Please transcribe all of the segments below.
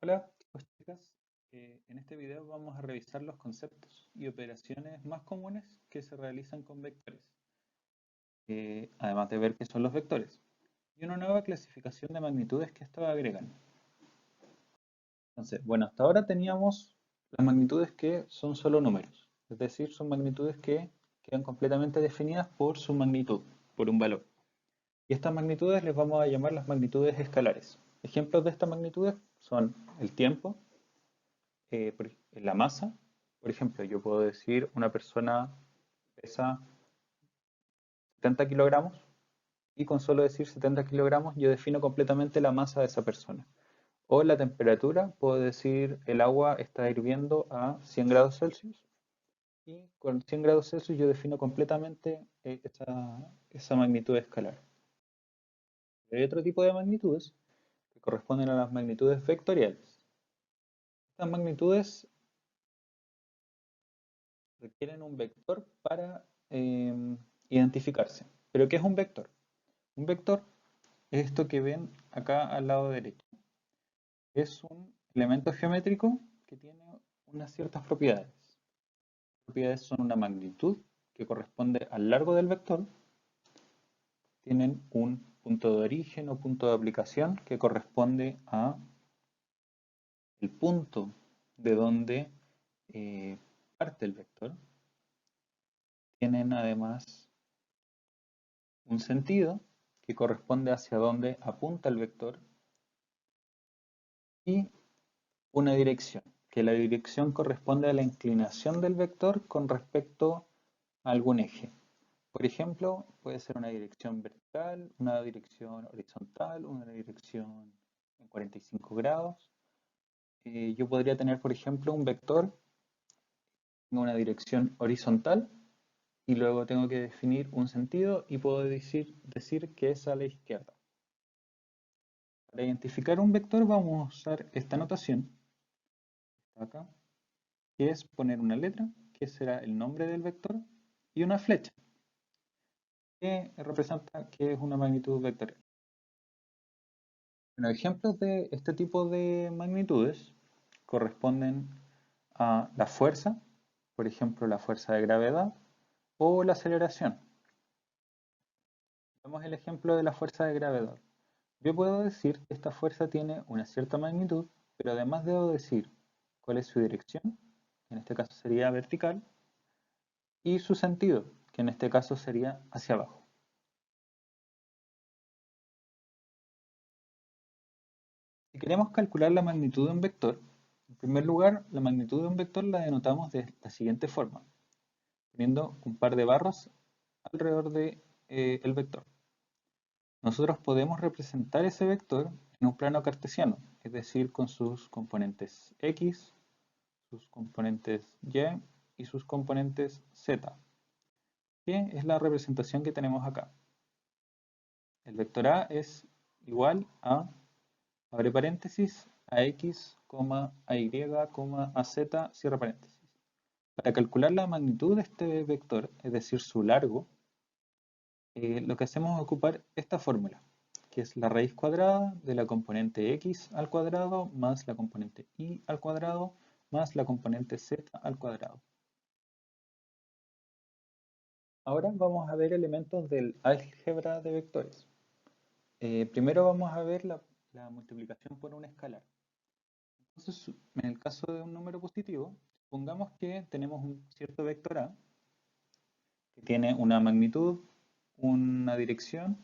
Hola, chicos, chicas. En este video vamos a revisar los conceptos y operaciones más comunes que se realizan con vectores, además de ver qué son los vectores, y una nueva clasificación de magnitudes que estos agregan. Entonces, bueno, hasta ahora teníamos las magnitudes que son solo números, es decir, son magnitudes que quedan completamente definidas por su magnitud, por un valor. Y estas magnitudes les vamos a llamar las magnitudes escalares. Ejemplos de estas magnitudes son el tiempo, la masa. Por ejemplo, yo puedo decir una persona pesa 70 kilogramos y con solo decir 70 kilogramos yo defino completamente la masa de esa persona. O la temperatura, puedo decir el agua está hirviendo a 100 grados Celsius y con 100 grados Celsius yo defino completamente esa magnitud escalar. Hay otro tipo de magnitudes que corresponden a las magnitudes vectoriales. Estas magnitudes requieren un vector para identificarse. ¿Pero qué es un vector? Un vector es esto que ven acá al lado derecho. Es un elemento geométrico que tiene unas ciertas propiedades. Las propiedades son una magnitud que corresponde al largo del vector. Tienen un punto de origen o punto de aplicación que corresponde a el punto de donde parte el vector. Tienen además un sentido que corresponde hacia donde apunta el vector y una dirección, que la dirección corresponde a la inclinación del vector con respecto a algún eje. Por ejemplo, puede ser una dirección vertical, una dirección horizontal, una dirección en 45 grados. Yo podría tener, por ejemplo, un vector en una dirección horizontal y luego tengo que definir un sentido y puedo decir que es a la izquierda. Para identificar un vector vamos a usar esta notación, acá, que es poner una letra, que será el nombre del vector, y una flecha, que representa que es una magnitud vectorial. Bueno, ejemplos de este tipo de magnitudes corresponden a la fuerza, por ejemplo la fuerza de gravedad, o la aceleración. Vemos el ejemplo de la fuerza de gravedad. Yo puedo decir que esta fuerza tiene una cierta magnitud, pero además debo decir cuál es su dirección, que en este caso sería vertical, y su sentido, que en este caso sería hacia abajo. Si queremos calcular la magnitud de un vector, en primer lugar, la magnitud de un vector la denotamos de la siguiente forma, poniendo un par de barras alrededor de el vector. Nosotros podemos representar ese vector en un plano cartesiano, es decir, con sus componentes x, sus componentes y y sus componentes z, que es la representación que tenemos acá. El vector a es igual a, abre paréntesis, a x, a y, a z, cierra paréntesis. Para calcular la magnitud de este vector, es decir, su largo, lo que hacemos es ocupar esta fórmula, que es la raíz cuadrada de la componente x al cuadrado más la componente y al cuadrado más la componente z al cuadrado. Ahora vamos a ver elementos del álgebra de vectores. Primero vamos a ver la multiplicación por un escalar. Entonces, en el caso de un número positivo, supongamos que tenemos un cierto vector A que tiene una magnitud, una dirección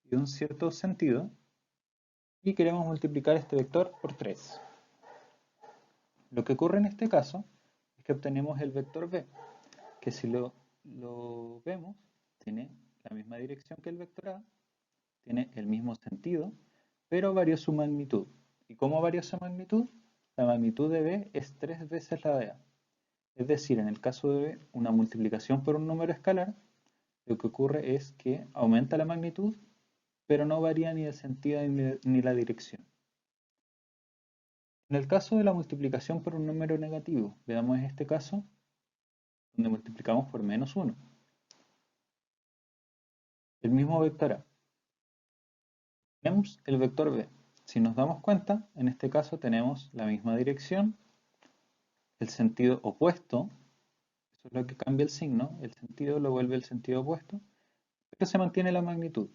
y un cierto sentido y queremos multiplicar este vector por 3. Lo que ocurre en este caso es que obtenemos el vector B, que si lo vemos, tiene la misma dirección que el vector A, tiene el mismo sentido, pero varió su magnitud. ¿Y cómo varió su magnitud? La magnitud de B es 3 veces la de A. Es decir, en el caso de B, una multiplicación por un número escalar, lo que ocurre es que aumenta la magnitud, pero no varía ni el sentido ni la dirección. En el caso de la multiplicación por un número negativo, veamos este caso, donde multiplicamos por menos 1. El mismo vector A. Tenemos el vector B. Si nos damos cuenta, en este caso tenemos la misma dirección, el sentido opuesto, eso es lo que cambia el signo, el sentido lo vuelve el sentido opuesto, pero se mantiene la magnitud.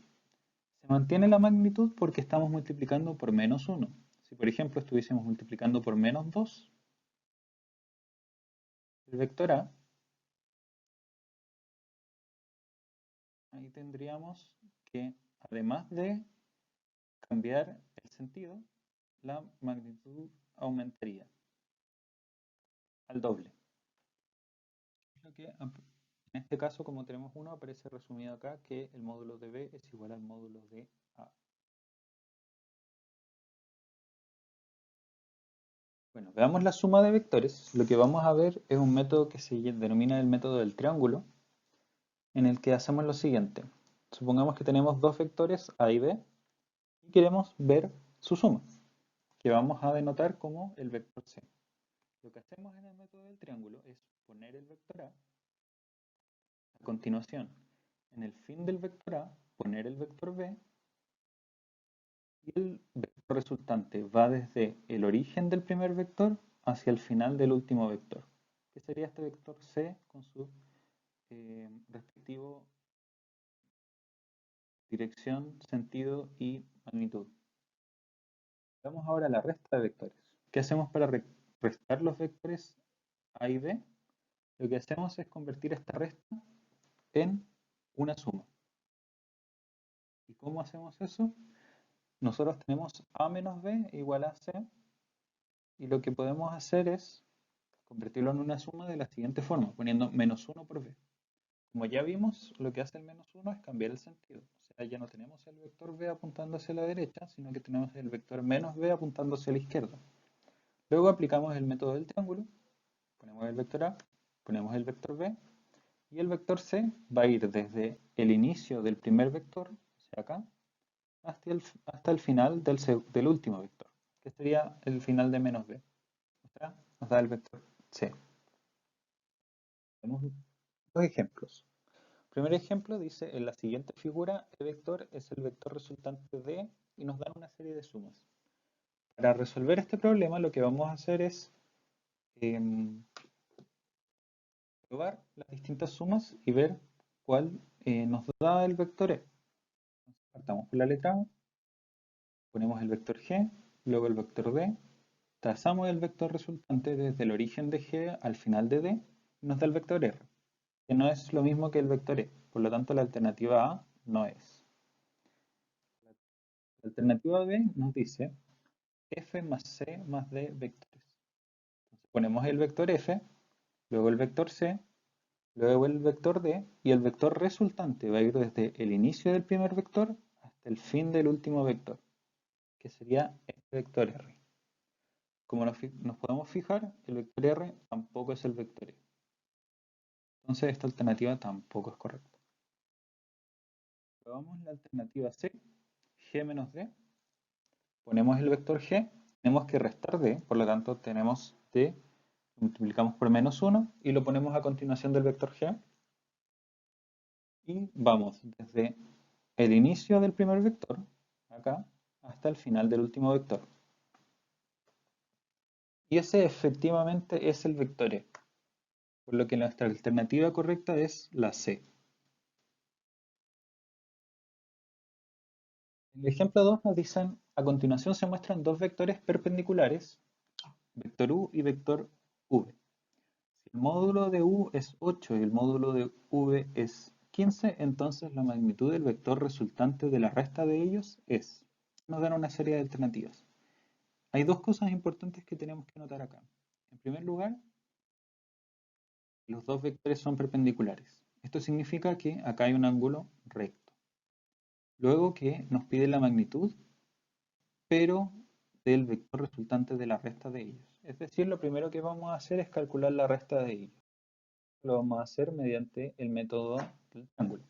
Se mantiene la magnitud porque estamos multiplicando por menos 1. Si por ejemplo estuviésemos multiplicando por menos 2, el vector A, ahí tendríamos que, además de cambiar el sentido, la magnitud aumentaría al doble. Lo que en este caso, como tenemos 1, aparece resumido acá que el módulo de B es igual al módulo de A. Bueno, veamos la suma de vectores. Lo que vamos a ver es un método que se denomina el método del triángulo, en el que hacemos lo siguiente. Supongamos que tenemos dos vectores A y B y queremos ver su suma, que vamos a denotar como el vector C. Lo que hacemos en el método del triángulo es poner el vector A, a continuación, en el fin del vector A, poner el vector B, y el vector resultante va desde el origen del primer vector hacia el final del último vector, que sería este vector C con su respectivo dirección, sentido y magnitud. Veamos ahora la resta de vectores. ¿Qué hacemos para restar los vectores A y B? Lo que hacemos es convertir esta resta en una suma. ¿Y cómo hacemos eso? Nosotros tenemos A menos B igual a C, y lo que podemos hacer es convertirlo en una suma de la siguiente forma, poniendo menos 1 por B. Como ya vimos, lo que hace el menos 1 es cambiar el sentido. O sea, ya no tenemos el vector B apuntando hacia la derecha, sino que tenemos el vector menos B apuntando hacia la izquierda. Luego aplicamos el método del triángulo, ponemos el vector A, ponemos el vector B, y el vector C va a ir desde el inicio del primer vector, o sea acá, hasta el final del último vector, que sería el final de menos B. O sea, nos da el vector C. Tenemos dos ejemplos. El primer ejemplo dice, en la siguiente figura, el vector es el vector resultante de, y nos dan una serie de sumas. Para resolver este problema, lo que vamos a hacer es probar las distintas sumas y ver cuál nos da el vector E. Partamos por la letra A, ponemos el vector G, luego el vector D, trazamos el vector resultante desde el origen de G al final de D, y nos da el vector R, que no es lo mismo que el vector E, por lo tanto la alternativa A no es. La alternativa B nos dice F más C más D vectores. Entonces ponemos el vector F, luego el vector C, luego el vector D, y el vector resultante va a ir desde el inicio del primer vector hasta el fin del último vector, que sería este vector R. Como nos podemos fijar, el vector R tampoco es el vector E. Entonces esta alternativa tampoco es correcta. Probamos la alternativa C, G menos D. Ponemos el vector G, tenemos que restar D, por lo tanto tenemos D, multiplicamos por menos 1 y lo ponemos a continuación del vector G. Y vamos desde el inicio del primer vector, acá, hasta el final del último vector. Y ese efectivamente es el vector E, por lo que nuestra alternativa correcta es la C. En el ejemplo 2 nos dicen, a continuación se muestran dos vectores perpendiculares, vector U y vector V. Si el módulo de U es 8 y el módulo de V es 15, entonces la magnitud del vector resultante de la resta de ellos es. Nos dan una serie de alternativas. Hay dos cosas importantes que tenemos que notar acá. En primer lugar, los dos vectores son perpendiculares. Esto significa que acá hay un ángulo recto. Luego que nos pide la magnitud, pero del vector resultante de la resta de ellos. Es decir, lo primero que vamos a hacer es calcular la resta de ellos. Lo vamos a hacer mediante el método del triángulo.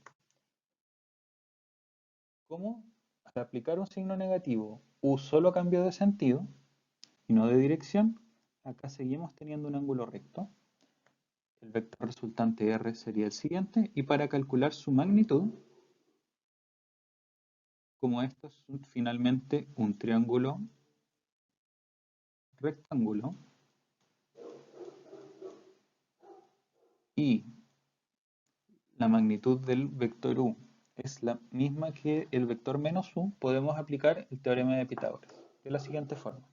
¿Cómo? Al aplicar un signo negativo, U solo cambió de sentido y no de dirección, acá seguimos teniendo un ángulo recto. El vector resultante R sería el siguiente, y para calcular su magnitud, como esto es finalmente un triángulo rectángulo y la magnitud del vector u es la misma que el vector menos u, podemos aplicar el teorema de Pitágoras de la siguiente forma.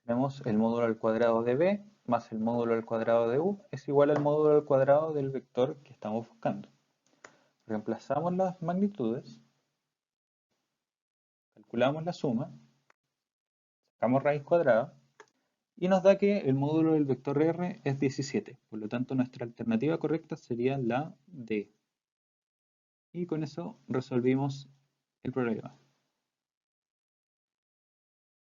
Tenemos el módulo al cuadrado de b más el módulo al cuadrado de u es igual al módulo al cuadrado del vector que estamos buscando. Reemplazamos las magnitudes, calculamos la suma, sacamos raíz cuadrada y nos da que el módulo del vector r es 17. Por lo tanto, nuestra alternativa correcta sería la D. Y con eso resolvimos el problema.